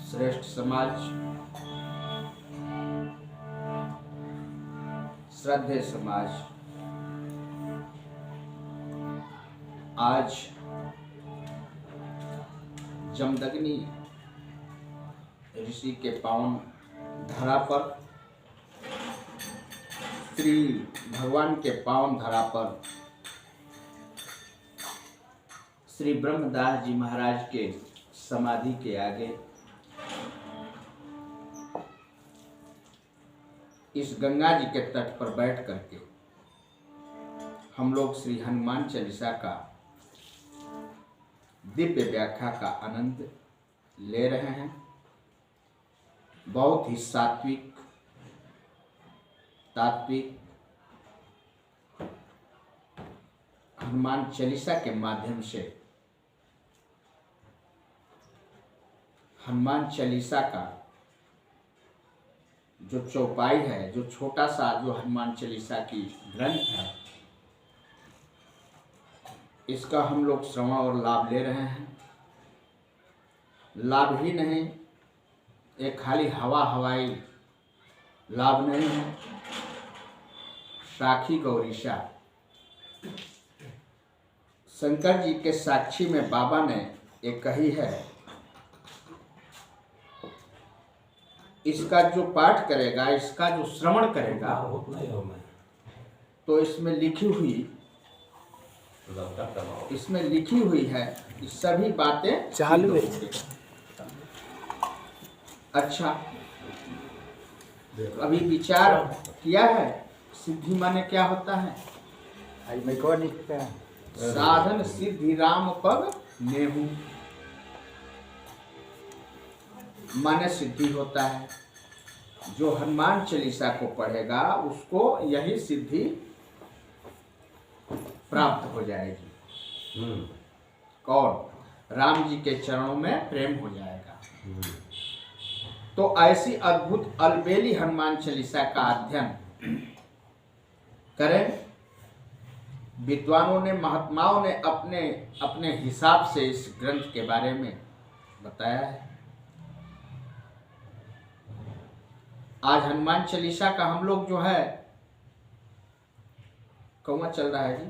श्रेष्ठ समाज, श्रद्धेय समाज, आज जमदग्नि ऋषि के पावन धरा पर, श्री भगवान के पावन धरा पर श्री ब्रह्मदास जी महाराज के समाधि के आगे इस गंगा जी के तट पर बैठ करके हम लोग श्री हनुमान चालीसा का दिव्य व्याख्या का आनंद ले रहे हैं। बहुत ही सात्विक, तात्विक हनुमान चालीसा के माध्यम से हनुमान चालीसा का जो चौपाई है, जो छोटा सा जो हनुमान चालीसा की ग्रंथ है, इसका हम लोग श्रवण और लाभ ले रहे हैं। लाभ ही नहीं, एक खाली हवाई लाभ नहीं है, साखी गौरीशा शंकर जी के साक्षी में बाबा ने एक कही है, इसका जो पाठ करेगा, इसका जो श्रवण करेगा, तो इसमें लिखी हुई है कि सभी बातें चालू है। अच्छा, अभी विचार किया है सिद्धि माने क्या होता है? साधन सिद्धि राम पग नेहू माने सिद्धि होता है। जो हनुमान चालीसा को पढ़ेगा उसको यही सिद्धि प्राप्त हो जाएगी। कौन? राम जी के चरणों में प्रेम हो जाएगा। तो ऐसी अद्भुत अलबेली हनुमान चालीसा का अध्ययन करें। विद्वानों ने, महात्माओं ने अपने अपने हिसाब से इस ग्रंथ के बारे में बताया है। आज हनुमान चालीसा का हम लोग जो है, कौवा चल रहा है जी,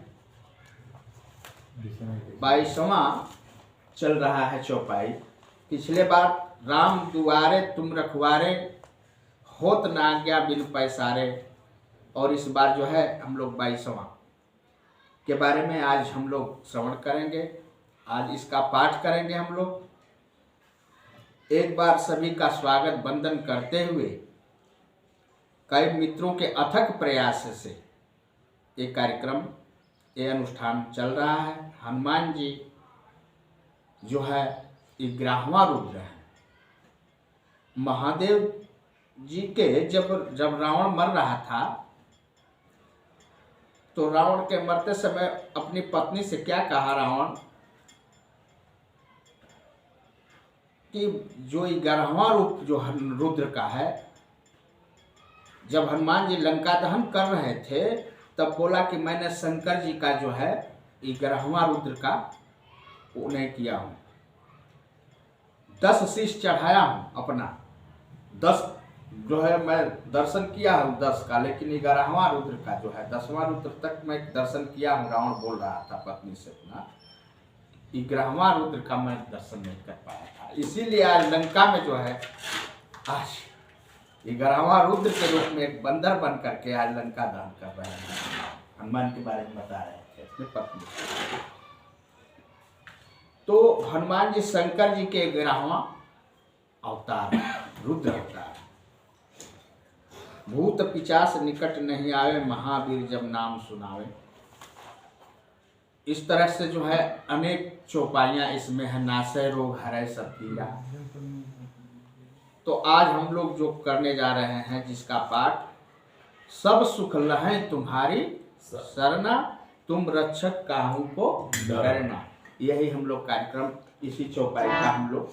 22वां चल रहा है चौपाई। पिछले बार राम दुआरे तुम रखवारे, होत ना आज्ञा बिन पैसारे, और इस बार जो है हम लोग 22वां के बारे में आज हम लोग श्रवण करेंगे। आज इसका पाठ करेंगे हम लोग। एक बार सभी का स्वागत वंदन करते हुए, कई मित्रों के अथक प्रयास से ये कार्यक्रम, ये अनुष्ठान चल रहा है। हनुमान जी जो है 11वां रुद्र है। महादेव जी के जब रावण मर रहा था, तो रावण के मरते समय अपनी पत्नी से क्या कहा रावण कि जो 11वां रूप जो रुद्र का है, जब हनुमान जी लंका दहन कर रहे थे तब बोला कि मैंने शंकर जी का जो है 11वां रुद्र का उन्हें किया हूँ, 10 शीश चढ़ाया हूँ अपना, 10 जो है मैं दर्शन किया हूँ 10 का, लेकिन 11वां रुद्र का जो है 10वां रुद्र तक मैं दर्शन किया हूँ। रावण बोल रहा था पत्नी से अपना, 11वां रुद्र का मैं दर्शन नहीं कर पाया था। इसीलिए आज लंका में जो है आज 11वां रुद्र के रूप में एक बंदर बन करके आज लंका दहन कर रहे हैं। हनुमान के बारे में बता रहे थे अपने पत्नी। तो हनुमान जी शंकर जी के 11वां अवतार, रुद्र अवतार। भूत पिचास निकट नहीं आवे, महावीर जब नाम सुनावे। इस तरह से जो है अनेक चौपाइयां इसमें है। नासय रोग हरै सब पीरा। तो आज हम लोग जो करने जा रहे हैं, जिसका पाठ, सब सुख लहें तुम्हारी सरना, तुम रक्षक काहू को डरना, यही हम लोग कार्यक्रम, इसी चौपाई का हम लोग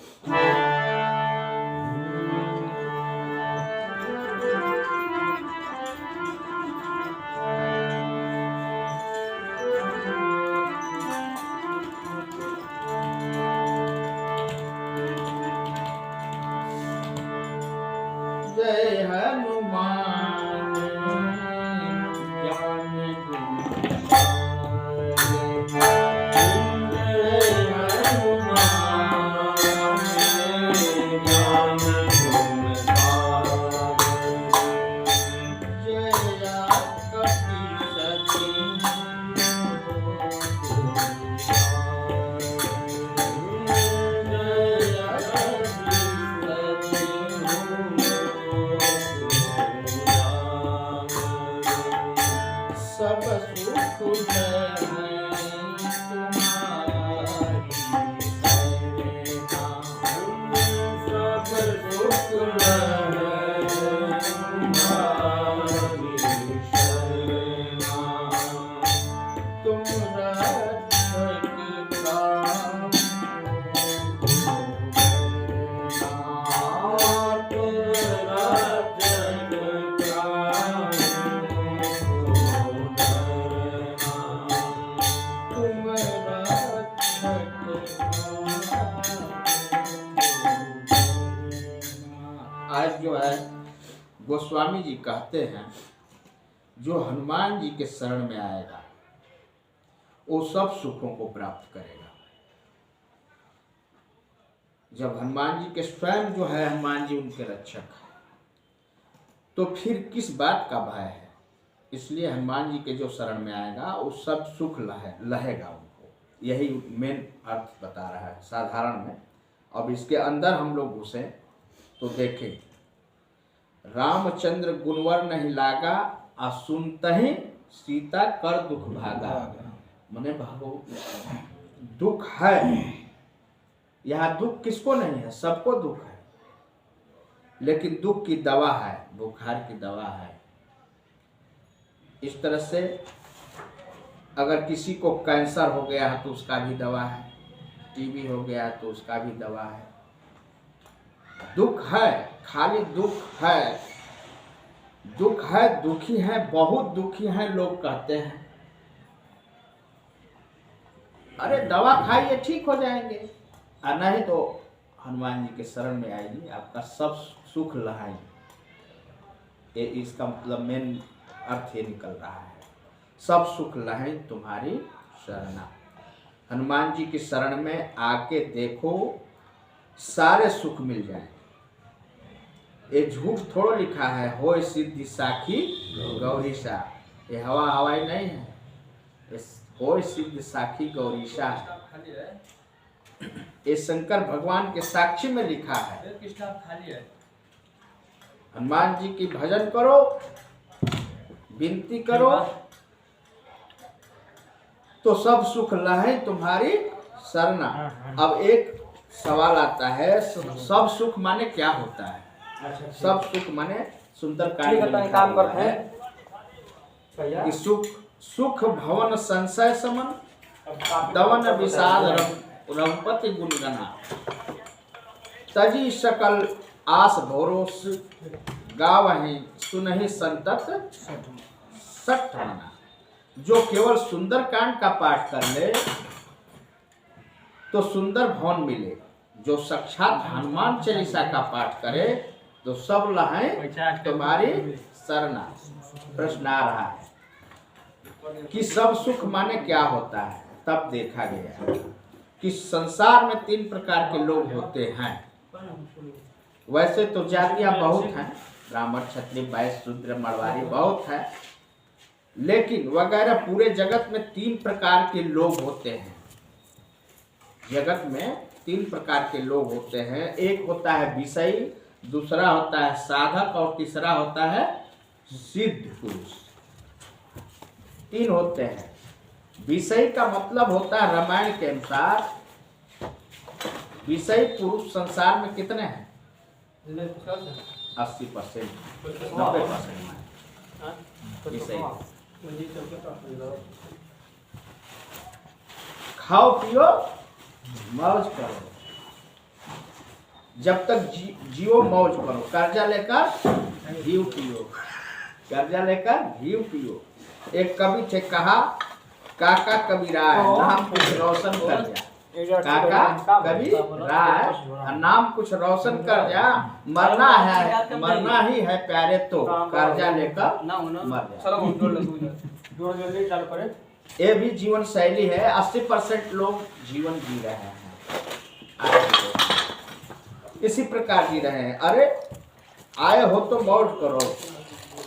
गोस्वामी जी कहते हैं जो हनुमान जी के शरण में आएगा वो सब सुखों को प्राप्त करेगा। जब हनुमान जी के स्वयं जो है हनुमान जी उनके रक्षक हैं, तो फिर किस बात का भय है। इसलिए हनुमान जी के जो शरण में आएगा वो सब सुख लहेगा उनको। यही मेन अर्थ बता रहा है साधारण में। अब इसके अंदर हम लोग घुसे तो देखें, रामचंद्र गुणवर नहीं लागा आ सुनतहि सीता कर दुख भागा। मने भागो दुख है, यहाँ दुख किसको नहीं है, सबको दुख है, लेकिन दुख की दवा है, बुखार की दवा है। इस तरह से अगर किसी को कैंसर हो गया है तो उसका भी दवा है, टीबी हो गया तो उसका भी दवा है। दुख है, खाली दुख है, दुख है, दुखी है, बहुत दुखी है लोग कहते हैं। अरे दवा खाइए ठीक हो जाएंगे, और नहीं तो हनुमान जी के शरण में आइए, आपका सब सुख लहाएंगे। इसका मतलब मेन अर्थ ये निकल रहा है, सब सुख लहें तुम्हारी शरणा। हनुमान जी की शरण में आके देखो सारे सुख मिल जाएंगे। ये झूठ थोड़ा लिखा है, हो सिद्धि साखी गौरीशा, ये हवाई नहीं है, हो सिद्ध साखी गौरीशा है। ये शंकर भगवान के साक्षी में लिखा है। हनुमान जी की भजन करो, विनती करो तो सब सुख लहे तुम्हारी शरणा। अब एक सवाल आता है, सब सुख माने क्या होता है? सब सुख माने सुंदरकांड में लिखा हुआ है कि सुख भवन संशय समन, दवन विषाद रघुपति गुणगना, तजी सकल आस भरोस, गावहि सुनहि संतत सठ मना। जो केवल सुंदरकांड का पाठ कर ले तो सुंदर भवन मिले, जो साक्षात हनुमान चालीसा का पाठ करे तो सब लहें तुम्हारी शरणा। प्रश्न आ रहा है कि सब सुख माने क्या होता है। तब देखा गया कि संसार में 3 प्रकार के लोग होते हैं। वैसे तो जातियां बहुत हैं, ब्राह्मण क्षत्रिय वैश्य शूद्र मरवारी बहुत है, लेकिन वगैरह पूरे जगत में 3 प्रकार के लोग होते हैं। जगत में 3 प्रकार के लोग होते हैं। एक होता है विषयी, दूसरा होता है साधक और तीसरा होता है सिद्ध पुरुष। 3 होते हैं। विषयी का मतलब होता है रामायण के अनुसार विषयी पुरुष संसार में कितने हैं? 80%, 90% विषयी। खाओ पियो मौज करो, जब तक जियो मौज करो, कर्जा लेकर घी पियो, कर्जा लेकर घी पियो। एक कवि थे कहा, काका कबीराय नाम कुछ रोशन कर जा, काका कभी राय नाम कुछ रोशन कर जा, मरना है मरना ही है प्यारे तो कर्जा लेकर मर जा। ये भी जीवन शैली है। 80% लोग जीवन जी रहे हैं, इसी प्रकार जी रहे हैं। अरे आए हो तो मौज करो,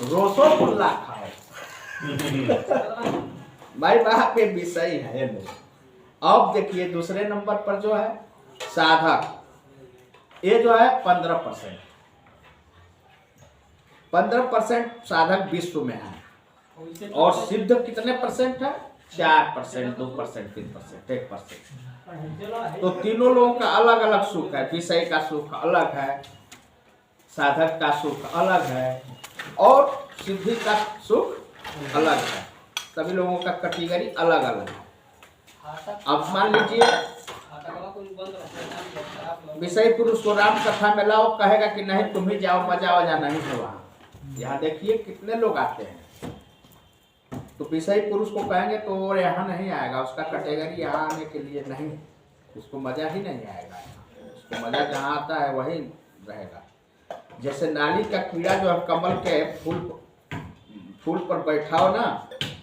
रोसो खुल्ला खाओ। भाई बाप ये विषय है लोग। अब देखिए दूसरे नंबर पर जो है साधक, ये जो है 15%। 15% साधक विश्व में है, और सिद्ध कितने परसेंट है? 4%, 2%, 3%, 1%। तो तीनों लोगों का अलग अलग सुख है। विषय का सुख अलग है, साधक का सुख अलग है, और सिद्धि का सुख अलग है। सभी लोगों का कैटेगरी अलग अलग है। अब मान लीजिए विषय पुरुष को राम कथा में लाओ, कहेगा कि नहीं तुम ही जाओ, मजा वजा नहीं है वहाँ। यहाँ देखिए कितने लोग आते हैं। तो विषय पुरुष को कहेंगे तो वो यहाँ नहीं आएगा, उसका कैटेगरी यहाँ आने के लिए नहीं, उसको मजा ही नहीं आएगा। उसको मजा जहाँ आता है वही रहेगा। जैसे नाली का कीड़ा जो है कमल के फूल पर बैठा हो ना,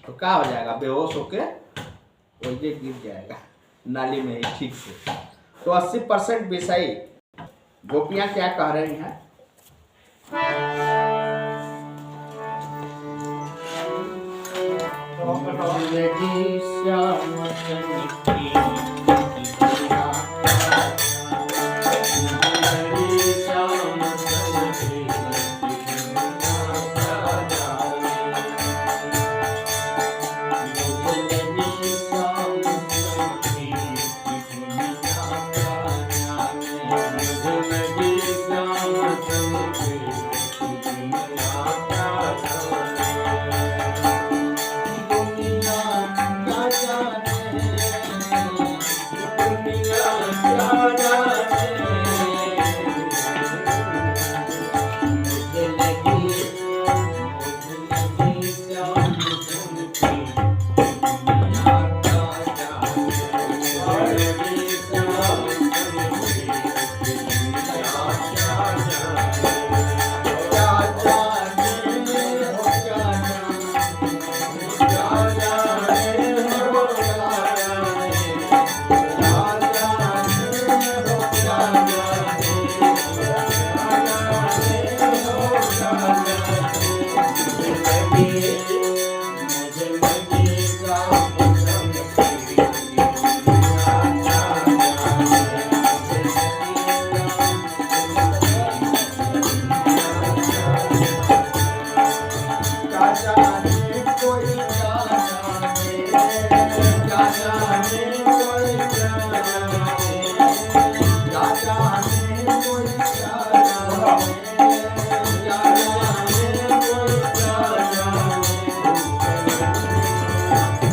तो क्या हो जाएगा, बेहोश होके वही गिर जाएगा नाली में ही ठीक से। तो 80% विषय गोपियां क्या कह रही हैं,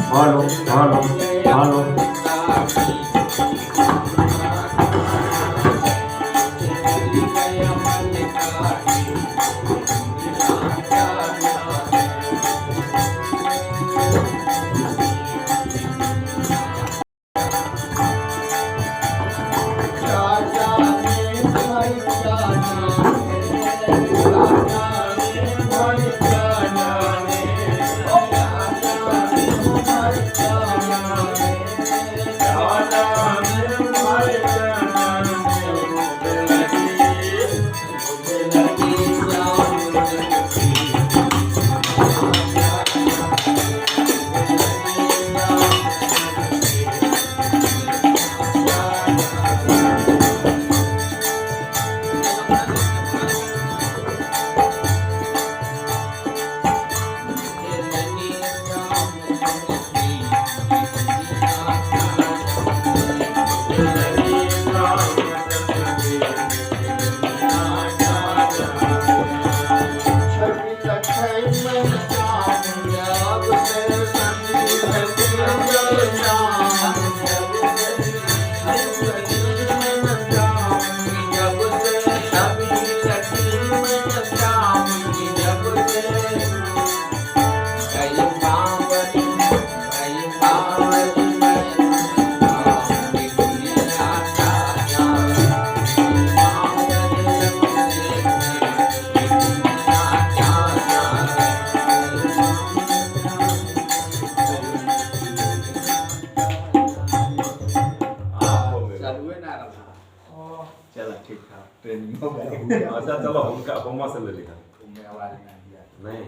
हेलो हेलो हेलो चलो ठीक है, ट्रेनिंग हो गया। अच्छा चलो उनका होमा से ले लिखा मैं आवाज ना दिया नहीं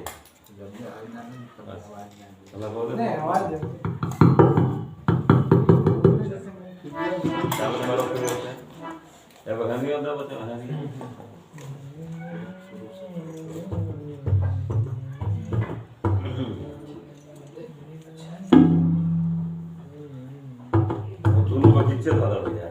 जब मैं आवाज ना दी तब आवाज ना दिया। चलो बोल नहीं आवाज दे चलो मारो फिर होता है ये बगानी होता बता बगानी दोनों का किच्चे धारा भैया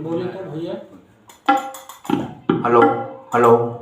बोले तो भैया हेलो हेलो